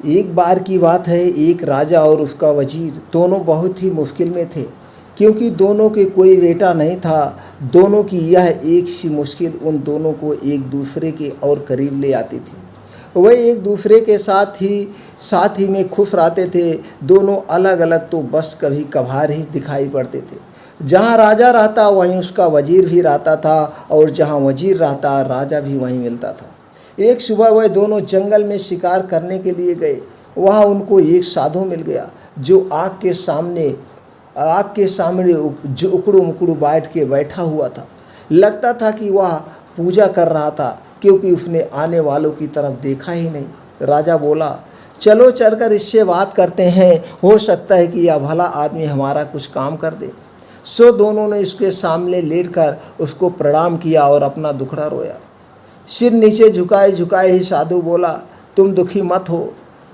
एक बार की बात है, एक राजा और उसका वजीर दोनों बहुत ही मुश्किल में थे, क्योंकि दोनों के कोई बेटा नहीं था। दोनों की यह एक सी मुश्किल उन दोनों को एक दूसरे के और करीब ले आती थी। वह एक दूसरे के साथ ही में खुश रहते थे। दोनों अलग अलग तो बस कभी कभार ही दिखाई पड़ते थे। जहाँ राजा रहता वहीं उसका वजीर भी रहता था, और जहाँ वजीर रहता राजा भी वहीं मिलता था। एक सुबह वह दोनों जंगल में शिकार करने के लिए गए। वहाँ उनको एक साधु मिल गया, जो आग के सामने जो उकड़ू मुकड़ू बैठा हुआ था। लगता था कि वह पूजा कर रहा था, क्योंकि उसने आने वालों की तरफ देखा ही नहीं। राजा बोला, चलो चलकर इससे बात करते हैं, हो सकता है कि यह भला आदमी हमारा कुछ काम कर दे। सो दोनों ने उसके सामने लेटकर उसको प्रणाम किया और अपना दुखड़ा रोया। सिर नीचे झुकाए झुकाए ही साधु बोला, तुम दुखी मत हो,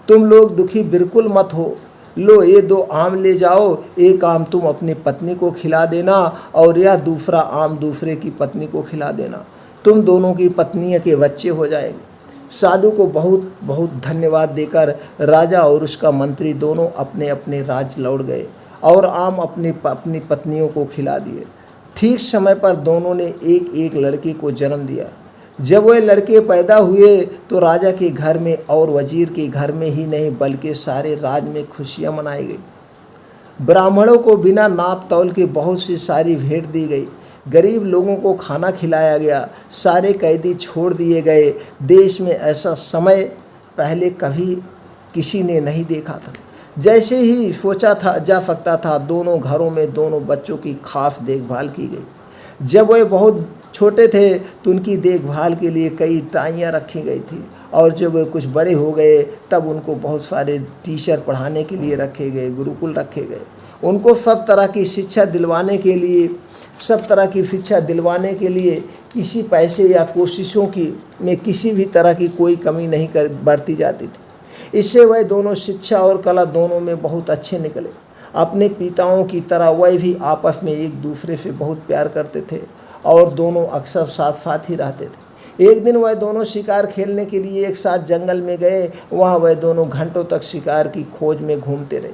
तुम लोग दुखी बिल्कुल मत हो। लो ये 2 आम ले जाओ, एक आम तुम अपनी पत्नी को खिला देना और यह दूसरा आम दूसरे की पत्नी को खिला देना। तुम दोनों की पत्नियों के बच्चे हो जाएंगे। साधु को बहुत बहुत धन्यवाद देकर राजा और उसका मंत्री दोनों अपने अपने राज्य लौट गए और आम अपनी पत्नियों को खिला दिए। ठीक समय पर दोनों ने एक एक लड़के को जन्म दिया। जब वह लड़के पैदा हुए तो राजा के घर में और वजीर के घर में ही नहीं बल्कि सारे राज्य में खुशियां मनाई गई। ब्राह्मणों को बिना नाप तौल के बहुत सी सारी भेंट दी गई। गरीब लोगों को खाना खिलाया गया। सारे कैदी छोड़ दिए गए। देश में ऐसा समय पहले कभी किसी ने नहीं देखा था। जैसे ही सोचा था जा सकता था, दोनों घरों में दोनों बच्चों की खास देखभाल की गई। जब वे बहुत छोटे थे तो उनकी देखभाल के लिए कई टाइयाँ रखी गई थी, और जब वे कुछ बड़े हो गए तब उनको बहुत सारे टीचर पढ़ाने के लिए रखे गए, गुरुकुल रखे गए। उनको सब तरह की शिक्षा दिलवाने के लिए किसी पैसे या कोशिशों में किसी भी तरह की कोई कमी नहीं बरती जाती थी। इससे वह दोनों शिक्षा और कला दोनों में बहुत अच्छे निकले। अपने पिताओं की तरह वह भी आपस में एक दूसरे से बहुत प्यार करते थे और दोनों अक्सर साथ साथ ही रहते थे। एक दिन वह दोनों शिकार खेलने के लिए एक साथ जंगल में गए। वहाँ वह दोनों घंटों तक शिकार की खोज में घूमते रहे।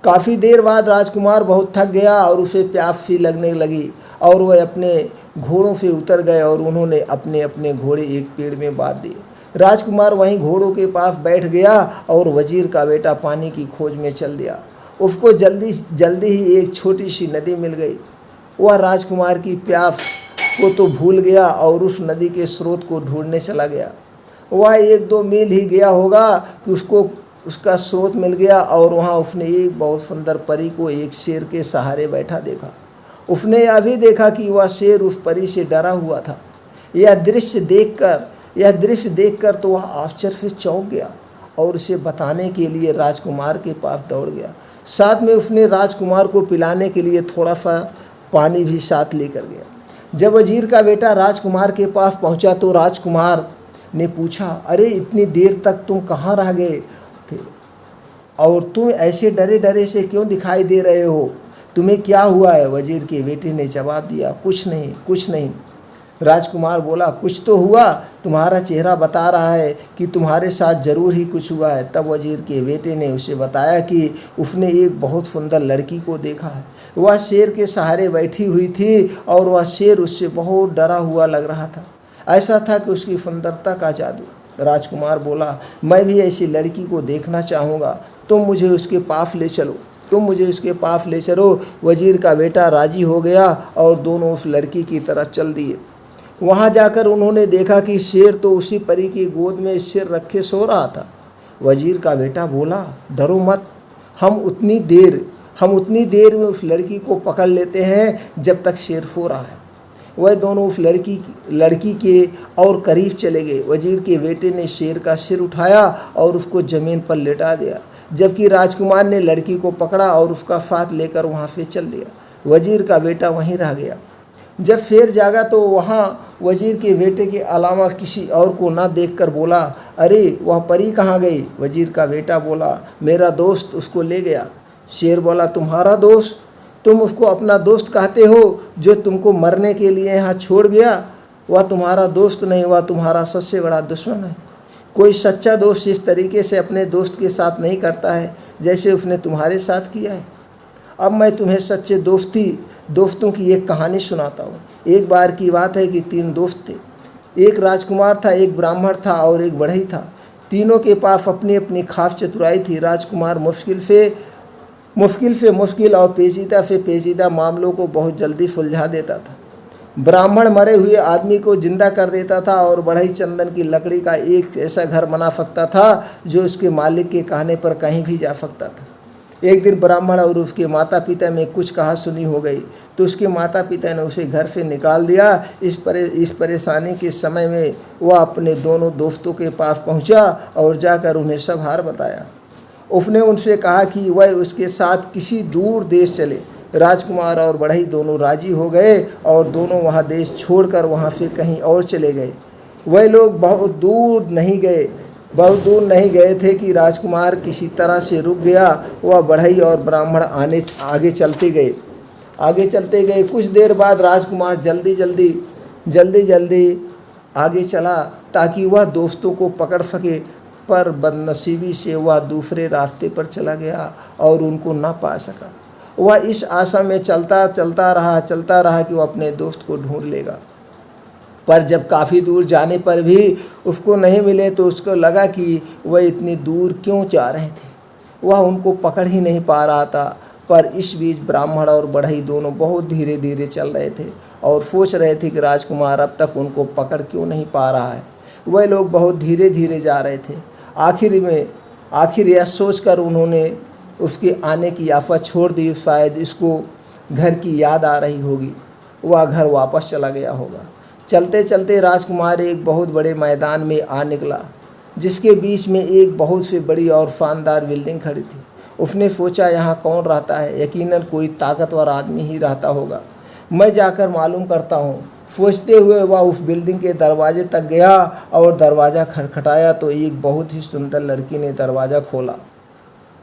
काफ़ी देर बाद राजकुमार बहुत थक गया और उसे प्यास सी लगने लगी, और वह अपने घोड़ों से उतर गए और उन्होंने अपने अपने घोड़े एक पेड़ में बांध दिए। राजकुमार वहीं घोड़ों के पास बैठ गया और वजीर का बेटा पानी की खोज में चल दिया। उसको जल्दी ही एक छोटी सी नदी मिल गई। वह राजकुमार की प्यास को तो भूल गया और उस नदी के स्रोत को ढूंढने चला गया। वह 1-2 मील ही गया होगा कि उसको उसका स्रोत मिल गया, और वहाँ उसने एक बहुत सुंदर परी को एक शेर के सहारे बैठा देखा। उसने यह भी देखा कि वह शेर उस परी से डरा हुआ था। यह दृश्य देखकर तो वह आश्चर्य से चौंक गया और उसे बताने के लिए राजकुमार के पास दौड़ गया। साथ में उसने राजकुमार को पिलाने के लिए थोड़ा सा पानी भी साथ लेकर गया। जब वजीर का बेटा राजकुमार के पास पहुंचा तो राजकुमार ने पूछा, अरे इतनी देर तक तुम कहाँ रह गए थे, और तुम ऐसे डरे डरे से क्यों दिखाई दे रहे हो? तुम्हें क्या हुआ है? वजीर के बेटे ने जवाब दिया, कुछ नहीं। राजकुमार बोला, कुछ तो हुआ, तुम्हारा चेहरा बता रहा है कि तुम्हारे साथ जरूर ही कुछ हुआ है। तब वजीर के बेटे ने उसे बताया कि उसने एक बहुत सुंदर लड़की को देखा है। वह शेर के सहारे बैठी हुई थी और वह शेर उससे बहुत डरा हुआ लग रहा था। ऐसा था कि उसकी सुंदरता का जादू। राजकुमार बोला, मैं भी ऐसी लड़की को देखना चाहूँगा, तुम मुझे उसके पास ले चलो। वजीर का बेटा राजी हो गया और दोनों उस लड़की की तरफ चल दिए। वहाँ जाकर उन्होंने देखा कि शेर तो उसी परी की गोद में सिर रखे सो रहा था। वजीर का बेटा बोला, डरो मत, हम उतनी देर में उस लड़की को पकड़ लेते हैं जब तक शेर सो रहा है। वह दोनों उस लड़की के और करीब चले गए। वजीर के बेटे ने शेर का सिर उठाया और उसको ज़मीन पर लेटा दिया, जबकि राजकुमार ने लड़की को पकड़ा और उसका साथ लेकर वहाँ से चल दिया। वजीर का बेटा वहीं रह गया। जब शेर जागा तो वहाँ वजीर के बेटे के अलावा किसी और को न देखकर बोला, अरे वह परी कहाँ गई? वजीर का बेटा बोला, मेरा दोस्त उसको ले गया। शेर बोला, तुम्हारा दोस्त? तुम उसको अपना दोस्त कहते हो जो तुमको मरने के लिए यहाँ छोड़ गया? वह तुम्हारा दोस्त नहीं, वह तुम्हारा सबसे बड़ा दुश्मन है। कोई सच्चा दोस्त इस तरीके से अपने दोस्त के साथ नहीं करता है जैसे उसने तुम्हारे साथ किया है। अब मैं तुम्हें सच्चे दोस्तों की एक कहानी सुनाता हूँ। एक बार की बात है कि 3 दोस्त थे। एक राजकुमार था, एक ब्राह्मण था और एक बढ़ई था। तीनों के पास अपनी अपनी खास चतुराई थी। राजकुमार मुश्किल और पेचीदा मामलों को बहुत जल्दी सुलझा देता था। ब्राह्मण मरे हुए आदमी को जिंदा कर देता था और बढ़ई चंदन की लकड़ी का एक ऐसा घर बना सकता था जो उसके मालिक के कहने पर कहीं भी जा सकता था। एक दिन ब्राह्मण और उसके माता पिता में कुछ कहा सुनी हो गई तो उसके माता पिता ने उसे घर से निकाल दिया। इस परेशानी के समय में वह अपने दोनों दोस्तों के पास पहुंचा और जाकर उन्हें सब हाल बताया। उसने उनसे कहा कि वह उसके साथ किसी दूर देश चले। राजकुमार और बढ़ई दोनों राजी हो गए और दोनों वहाँ देश छोड़कर वहाँ से कहीं और चले गए। वह लोग बहुत दूर नहीं गए थे कि राजकुमार किसी तरह से रुक गया। वह बढ़ई और ब्राह्मण आगे चलते गए। कुछ देर बाद राजकुमार जल्दी आगे चला ताकि वह दोस्तों को पकड़ सके, पर बदनसीबी से वह दूसरे रास्ते पर चला गया और उनको न पा सका। वह इस आशा में चलता रहा कि वह अपने दोस्त को ढूंढ लेगा, पर जब काफ़ी दूर जाने पर भी उसको नहीं मिले तो उसको लगा कि वह इतनी दूर क्यों जा रहे थे। वह उनको पकड़ ही नहीं पा रहा था। पर इस बीच ब्राह्मण और बढ़ई दोनों बहुत धीरे धीरे चल रहे थे और सोच रहे थे कि राजकुमार अब तक उनको पकड़ क्यों नहीं पा रहा है। वह लोग बहुत धीरे धीरे जा रहे थे। आखिर यह सोचकर उन्होंने उसके आने की आफत छोड़ दी। शायद इसको घर की याद आ रही होगी, वह घर वापस चला गया होगा। चलते चलते राजकुमार एक बहुत बड़े मैदान में आ निकला जिसके बीच में एक बहुत सी बड़ी और शानदार बिल्डिंग खड़ी थी। उसने सोचा यहाँ कौन रहता है, यकीनन कोई ताकतवर आदमी ही रहता होगा, मैं जाकर मालूम करता हूँ। सोचते हुए वह उस बिल्डिंग के दरवाजे तक गया और दरवाज़ा खटखटाया तो एक बहुत ही सुंदर लड़की ने दरवाज़ा खोला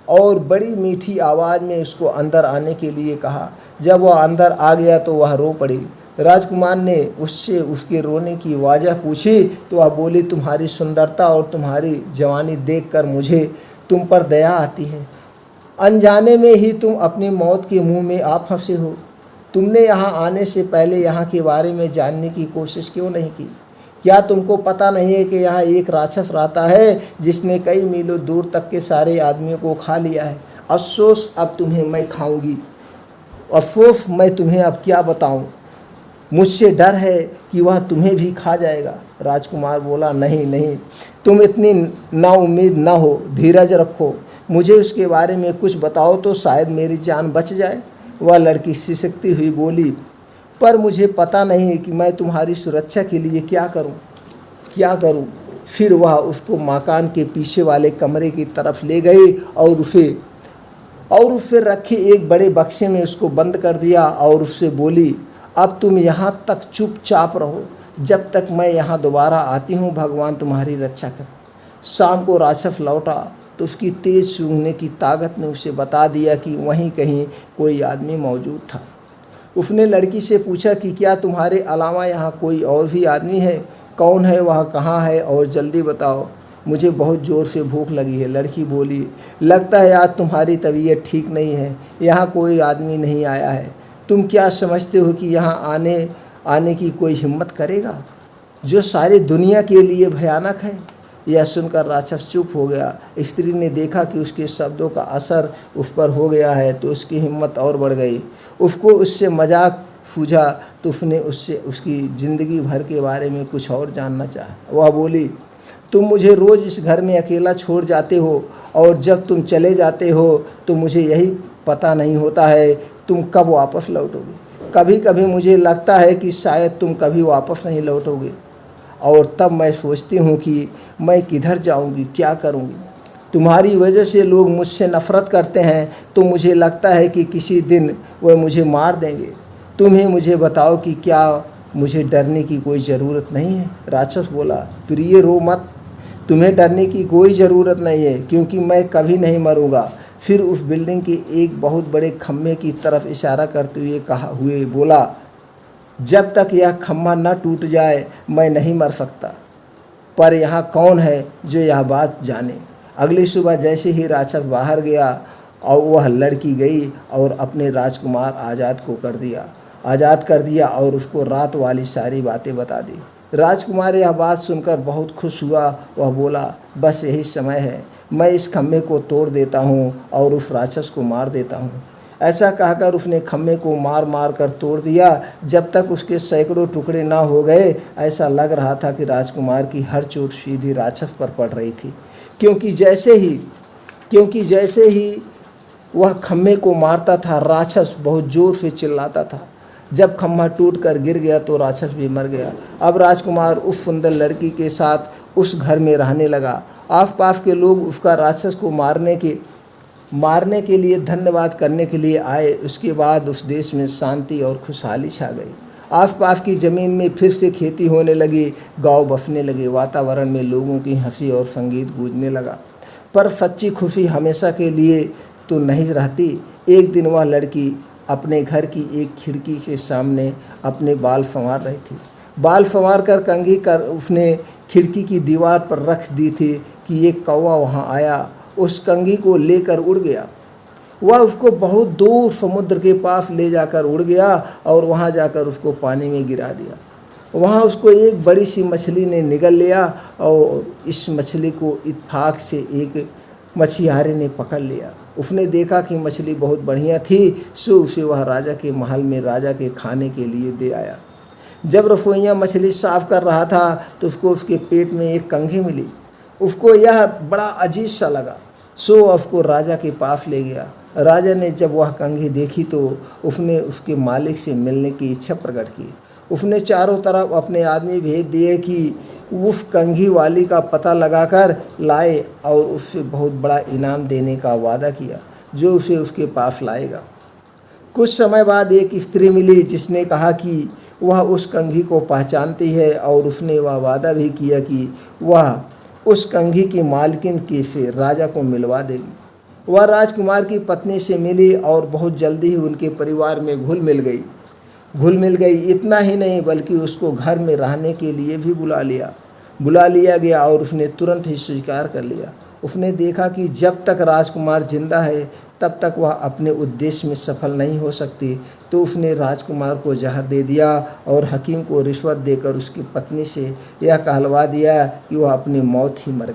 और बड़ी मीठी आवाज़ में उसको अंदर आने के लिए कहा। जब वह अंदर आ गया तो वह रो पड़ी। राजकुमार ने उससे उसके रोने की वजह पूछी तो वह बोली, तुम्हारी सुंदरता और तुम्हारी जवानी देखकर मुझे तुम पर दया आती है। अनजाने में ही तुम अपनी मौत के मुंह में आ फंसे हो। तुमने यहाँ आने से पहले यहाँ के बारे में जानने की कोशिश क्यों नहीं की? क्या तुमको पता नहीं है कि यहाँ एक राक्षस रहता है जिसने कई मीलों दूर तक के सारे आदमियों को खा लिया है? अफसोस अब तुम्हें मैं खाऊंगी। अफसोस मैं तुम्हें अब क्या बताऊं? मुझसे डर है कि वह तुम्हें भी खा जाएगा। राजकुमार बोला, नहीं, तुम इतनी नाउम्मीद ना हो, धीरज रखो, मुझे उसके बारे में कुछ बताओ तो शायद मेरी जान बच जाए। वह लड़की सिसकती हुई बोली, पर मुझे पता नहीं है कि मैं तुम्हारी सुरक्षा के लिए क्या करूं। फिर वह उसको मकान के पीछे वाले कमरे की तरफ ले गई और उसे रखे एक बड़े बक्से में उसको बंद कर दिया और उससे बोली, अब तुम यहाँ तक चुपचाप रहो जब तक मैं यहाँ दोबारा आती हूँ। भगवान तुम्हारी रक्षा कर। शाम को राक्षस लौटा तो उसकी तेज सूंघने की ताकत ने उसे बता दिया कि वहीं कहीं कोई आदमी मौजूद था। उसने लड़की से पूछा कि क्या तुम्हारे अलावा यहाँ कोई और भी आदमी है? कौन है वह, कहाँ है और जल्दी बताओ, मुझे बहुत ज़ोर से भूख लगी है। लड़की बोली, लगता है आज तुम्हारी तबीयत ठीक नहीं है, यहाँ कोई आदमी नहीं आया है। तुम क्या समझते हो कि यहाँ आने की कोई हिम्मत करेगा जो सारी दुनिया के लिए भयानक है? यह सुनकर राक्षस चुप हो गया। स्त्री ने देखा कि उसके शब्दों का असर उस पर हो गया है तो उसकी हिम्मत और बढ़ गई। उसको उससे मजाक सूझा तो उसने उससे उसकी ज़िंदगी भर के बारे में कुछ और जानना चाहा। वह बोली, तुम मुझे रोज़ इस घर में अकेला छोड़ जाते हो और जब तुम चले जाते हो तो मुझे यही पता नहीं होता है तुम कब वापस लौटोगे। कभी कभी मुझे लगता है कि शायद तुम कभी वापस नहीं लौटोगे और तब मैं सोचती हूँ कि मैं किधर जाऊँगी, क्या करूँगी। तुम्हारी वजह से लोग मुझसे नफ़रत करते हैं तो मुझे लगता है कि किसी दिन वह मुझे मार देंगे। तुम ही मुझे बताओ कि क्या मुझे डरने की कोई ज़रूरत नहीं है? राक्षस बोला, प्रिय रो मत, तुम्हें डरने की कोई ज़रूरत नहीं है क्योंकि मैं कभी नहीं मरूंगा। फिर उस बिल्डिंग के एक बहुत बड़े खम्भे की तरफ इशारा करते हुए बोला, जब तक यह खम्भा न टूट जाए मैं नहीं मर सकता। पर यहाँ कौन है जो यह बात जाने। अगली सुबह जैसे ही राक्षस बाहर गया और वह लड़की गई और अपने राजकुमार आज़ाद कर दिया और उसको रात वाली सारी बातें बता दी। राजकुमार यह बात सुनकर बहुत खुश हुआ। वह बोला, बस यही समय है, मैं इस खम्भे को तोड़ देता हूँ और उस राक्षस को मार देता हूँ। ऐसा कहकर उसने खम्भे को मार मार कर तोड़ दिया। जब तक उसके सैकड़ों टुकड़े ना हो गए, ऐसा लग रहा था कि राजकुमार की हर चोट सीधी राक्षस पर पड़ रही थी, क्योंकि जैसे ही वह खम्भे को मारता था, राक्षस बहुत जोर से चिल्लाता था। जब खम्भा टूट कर गिर गया तो राक्षस भी मर गया। अब राजकुमार उस सुंदर लड़की के साथ उस घर में रहने लगा। आस पास के लोग उसका राक्षस को मारने के लिए धन्यवाद करने के लिए आए। उसके बाद उस देश में शांति और खुशहाली छा गई। आसपास की ज़मीन में फिर से खेती होने लगी, गांव बसने लगे, वातावरण में लोगों की हंसी और संगीत गूंजने लगा। पर सच्ची खुशी हमेशा के लिए तो नहीं रहती। एक दिन वह लड़की अपने घर की एक खिड़की के सामने अपने बाल संवार रही थी। बाल संवार कर कंघी कर उसने खिड़की की दीवार पर रख दी थी कि एक कौवा वहाँ आया, उस कंघी को लेकर उड़ गया। वह उसको बहुत दूर समुद्र के पास ले जाकर उड़ गया और वहाँ जाकर उसको पानी में गिरा दिया। वहाँ उसको एक बड़ी सी मछली ने निगल लिया और इस मछली को इत्तेफाक से एक मछियारे ने पकड़ लिया। उसने देखा कि मछली बहुत बढ़िया थी, सो उसे वह राजा के महल में राजा के खाने के लिए दे आया। जब रसोइया मछली साफ कर रहा था तो उसको उसके पेट में एक कंघी मिली। उसको यह बड़ा अजीज सा लगा, सो उसको राजा के पास ले गया। राजा ने जब वह कंघी देखी तो उसने उसके मालिक से मिलने की इच्छा प्रकट की। उसने चारों तरफ अपने आदमी भेज दिए कि उस कंघी वाली का पता लगाकर लाए और उससे बहुत बड़ा इनाम देने का वादा किया, जो उसे उसके पास लाएगा। कुछ समय बाद एक स्त्री मिली जिसने कहा कि वह उस कंघी को पहचानती है और उसने वह वादा भी किया कि वह उस कंघी की मालकिन के से राजा को मिलवा देगी। वह राजकुमार की पत्नी से मिली और बहुत जल्दी ही उनके परिवार में घुल मिल गई। इतना ही नहीं बल्कि उसको घर में रहने के लिए भी बुला लिया गया और उसने तुरंत ही स्वीकार कर लिया। उसने देखा कि जब तक राजकुमार जिंदा है तब तक वह अपने उद्देश्य में सफल नहीं हो सकती, तो उसने राजकुमार को जहर दे दिया और हकीम को रिश्वत देकर उसकी पत्नी से यह कहलवा दिया कि वह अपनी मौत ही मर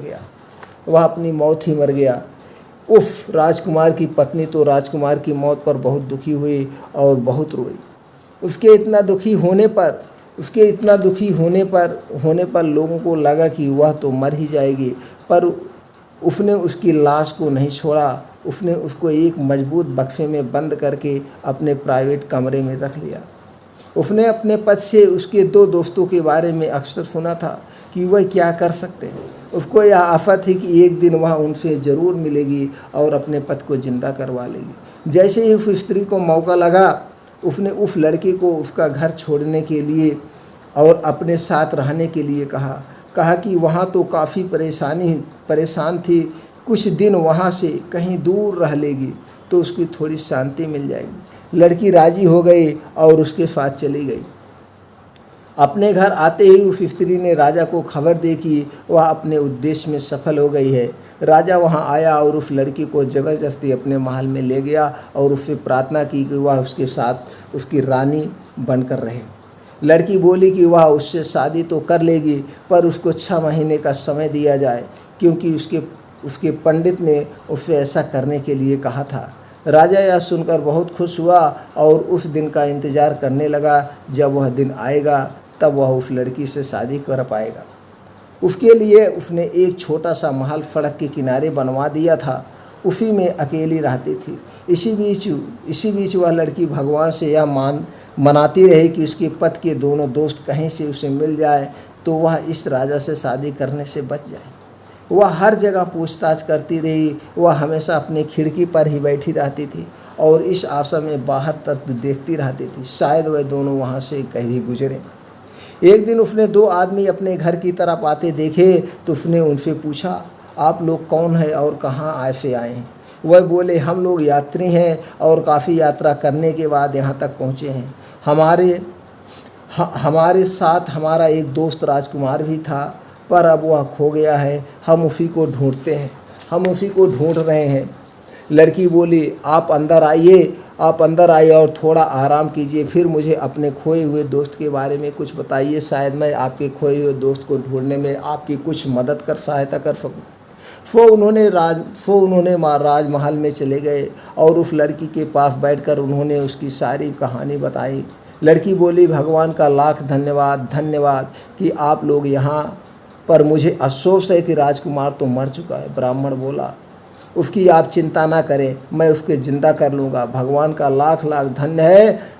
गया। उफ! राजकुमार की पत्नी तो राजकुमार की मौत पर बहुत दुखी हुई और बहुत रोई। उसके इतना दुखी होने पर लोगों को लगा कि वह तो मर ही जाएगी, पर उसने उसकी लाश को नहीं छोड़ा। उसने उसको एक मजबूत बक्से में बंद करके अपने प्राइवेट कमरे में रख लिया। उसने अपने पति से उसके 2 दोस्तों के बारे में अक्सर सुना था कि वह क्या कर सकते हैं। उसको यह आशा थी कि एक दिन वह उनसे ज़रूर मिलेगी और अपने पति को जिंदा करवा लेगी। जैसे ही उस स्त्री को मौका लगा, उसने उस लड़के को उसका घर छोड़ने के लिए और अपने साथ रहने के लिए कहा कि वहाँ तो काफ़ी परेशान थी, कुछ दिन वहाँ से कहीं दूर रह लेगी तो उसकी थोड़ी शांति मिल जाएगी। लड़की राजी हो गई और उसके साथ चली गई। अपने घर आते ही उस स्त्री ने राजा को खबर दी कि वह अपने उद्देश्य में सफल हो गई है। राजा वहां आया और उस लड़की को ज़बरदस्ती अपने महल में ले गया और उससे प्रार्थना की कि वह उसके साथ उसकी रानी बनकर रहे। लड़की बोली कि वह उससे शादी तो कर लेगी, पर उसको 6 महीने का समय दिया जाए, क्योंकि उसके पंडित ने उससे ऐसा करने के लिए कहा था। राजा यह सुनकर बहुत खुश हुआ और उस दिन का इंतज़ार करने लगा। जब वह दिन आएगा तब वह उस लड़की से शादी कर पाएगा। उसके लिए उसने एक छोटा सा महल सड़क के किनारे बनवा दिया था, उसी में अकेली रहती थी। इसी बीच वह लड़की भगवान से यह मनाती रही कि उसके पति के दोनों दोस्त कहीं से उसे मिल जाए तो वह इस राजा से शादी करने से बच जाए। वह हर जगह पूछताछ करती रही। वह हमेशा अपनी खिड़की पर ही बैठी रहती थी और इस आशा में बाहर तक देखती रहती थी, शायद वह दोनों वहाँ से कहीं गुजरे। एक दिन उसने 2 आदमी अपने घर की तरफ आते देखे तो उसने उनसे पूछा, आप लोग कौन हैं और कहाँ से आए हैं? वह बोले, हम लोग यात्री हैं और काफ़ी यात्रा करने के बाद यहाँ तक पहुँचे हैं। हमारे साथ हमारा एक दोस्त राजकुमार भी था। पर अब वह खो गया है, हम उसी को ढूंढते हैं, हम उसी को ढूंढ रहे हैं। लड़की बोली, आप अंदर आइए, आप अंदर आइए और थोड़ा आराम कीजिए, फिर मुझे अपने खोए हुए दोस्त के बारे में कुछ बताइए, शायद मैं आपके खोए हुए दोस्त को ढूंढने में आपकी कुछ मदद कर सहायता कर सकूं। वो उन्होंने राजमहल में चले गए और उस लड़की के पास बैठकर उन्होंने उसकी सारी कहानी बताई। लड़की बोली, भगवान का लाख धन्यवाद धन्यवाद कि आप लोग यहाँ पर, मुझे अफसोस है कि राजकुमार तो मर चुका है। ब्राह्मण बोला, उसकी आप चिंता ना करें, मैं उसके ज़िंदा कर लूँगा। भगवान का लाख लाख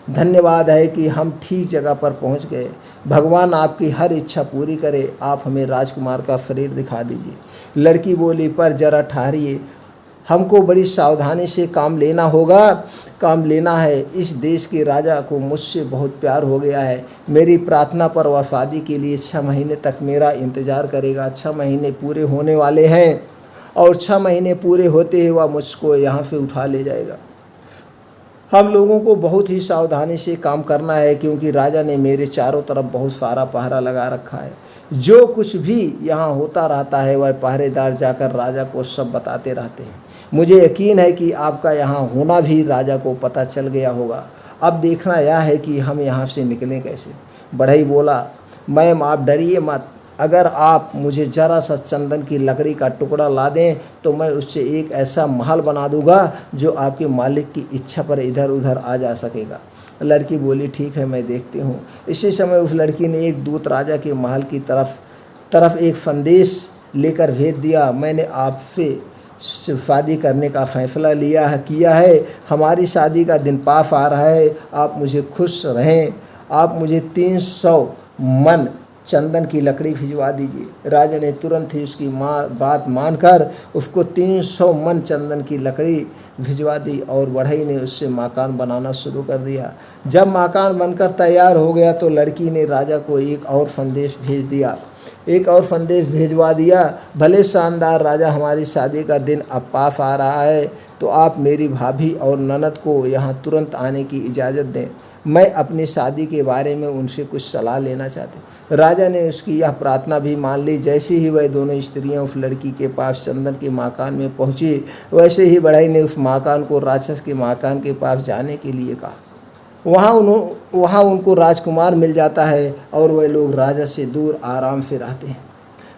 धन्यवाद है कि हम ठीक जगह पर पहुँच गए। भगवान आपकी हर इच्छा पूरी करे, आप हमें राजकुमार का शरीर दिखा दीजिए। लड़की बोली, पर जरा ठहरिए, हमको बड़ी सावधानी से काम लेना होगा, काम लेना है। इस देश के राजा को मुझसे बहुत प्यार हो गया है। मेरी प्रार्थना पर वह शादी के लिए 6 महीने तक मेरा इंतज़ार करेगा। 6 महीने पूरे होने वाले हैं और 6 महीने पूरे होते ही वह मुझको यहाँ से उठा ले जाएगा। हम लोगों को बहुत ही सावधानी से काम करना है, क्योंकि राजा ने मेरे चारों तरफ बहुत सारा पहरा लगा रखा है। जो कुछ भी यहाँ होता रहता है वह पहरेदार जाकर राजा को सब बताते रहते हैं। मुझे यकीन है कि आपका यहाँ होना भी राजा को पता चल गया होगा। अब देखना यह है कि हम यहाँ से निकलें कैसे। बढ़ई बोला, मैम आप डरिए मत, अगर आप मुझे ज़रा सा चंदन की लकड़ी का टुकड़ा ला दें तो मैं उससे एक ऐसा महल बना दूंगा जो आपके मालिक की इच्छा पर इधर उधर आ जा सकेगा। लड़की बोली, ठीक है, मैं देखती हूँ। इसी समय उस लड़की ने एक दूत राजा के महल की तरफ एक संदेश लेकर भेज दिया। मैंने आपसे शादी करने का फैसला किया है। हमारी शादी का दिन पास आ रहा है, आप मुझे खुश रहें। आप मुझे 300 मन चंदन की लकड़ी भिजवा दीजिए। राजा ने तुरंत ही उसकी बात मानकर उसको 300 मन चंदन की लकड़ी भिजवा दी और बढ़ई ने उससे मकान बनाना शुरू कर दिया। जब मकान बनकर तैयार हो गया तो लड़की ने राजा को एक और संदेश भिजवा दिया। भले शानदार राजा, हमारी शादी का दिन अब पास आ रहा है, तो आप मेरी भाभी और ननद को यहाँ तुरंत आने की इजाज़त दें। मैं अपनी शादी के बारे में उनसे कुछ सलाह लेना चाहती हूँ। राजा ने उसकी यह प्रार्थना भी मान ली। जैसे ही वह दोनों स्त्रियां उस लड़की के पास चंदन के मकान में पहुंची, वैसे ही बढ़ई ने उस मकान को राक्षस के मकान के पास जाने के लिए कहा। वहाँ उनको राजकुमार मिल जाता है और वह लोग राजा से दूर आराम से रहते हैं।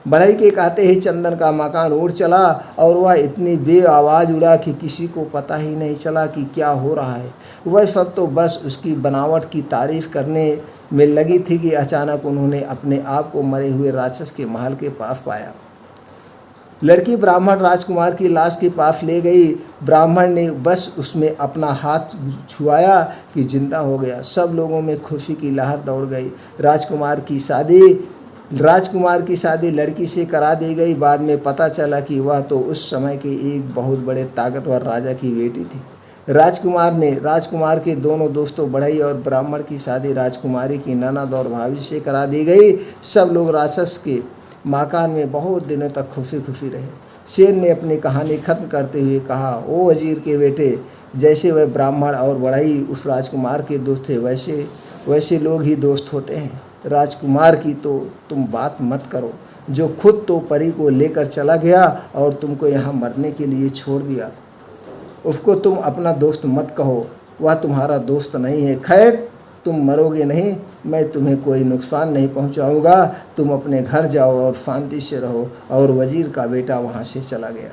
बढ़ई के कहते ही चंदन का मकान उड़ चला और वह इतनी बेआवाज़ उड़ा कि किसी को पता ही नहीं चला कि क्या हो रहा है। वह सब तो बस उसकी बनावट की तारीफ करने में लगी थी कि अचानक उन्होंने अपने आप को मरे हुए राक्षस के महल के पास पाया। लड़की ब्राह्मण राजकुमार की लाश के पास ले गई। ब्राह्मण ने बस उसमें अपना हाथ छुआया कि जिंदा हो गया। सब लोगों में खुशी की लहर दौड़ गई। राजकुमार की शादी लड़की से करा दी गई। बाद में पता चला कि वह तो उस समय के एक बहुत बड़े ताकतवर राजा की बेटी थी। राजकुमार के दोनों दोस्तों बढ़ई और ब्राह्मण की शादी राजकुमारी की ननद और भाभी से करा दी गई। सब लोग राक्षस के मकान में बहुत दिनों तक खुशी खुशी रहे। शेर ने अपनी कहानी खत्म करते हुए कहा, ओ वजीर के बेटे, जैसे वह ब्राह्मण और बढ़ई उस राजकुमार के दोस्त थे, वैसे लोग ही दोस्त होते हैं। राजकुमार की तो तुम बात मत करो, जो खुद तो परी को लेकर चला गया और तुमको यहाँ मरने के लिए छोड़ दिया। उसको तुम अपना दोस्त मत कहो, वह तुम्हारा दोस्त नहीं है। खैर, तुम मरोगे नहीं, मैं तुम्हें कोई नुकसान नहीं पहुँचाऊँगा। तुम अपने घर जाओ और शांति से रहो। और वजीर का बेटा वहाँ से चला गया।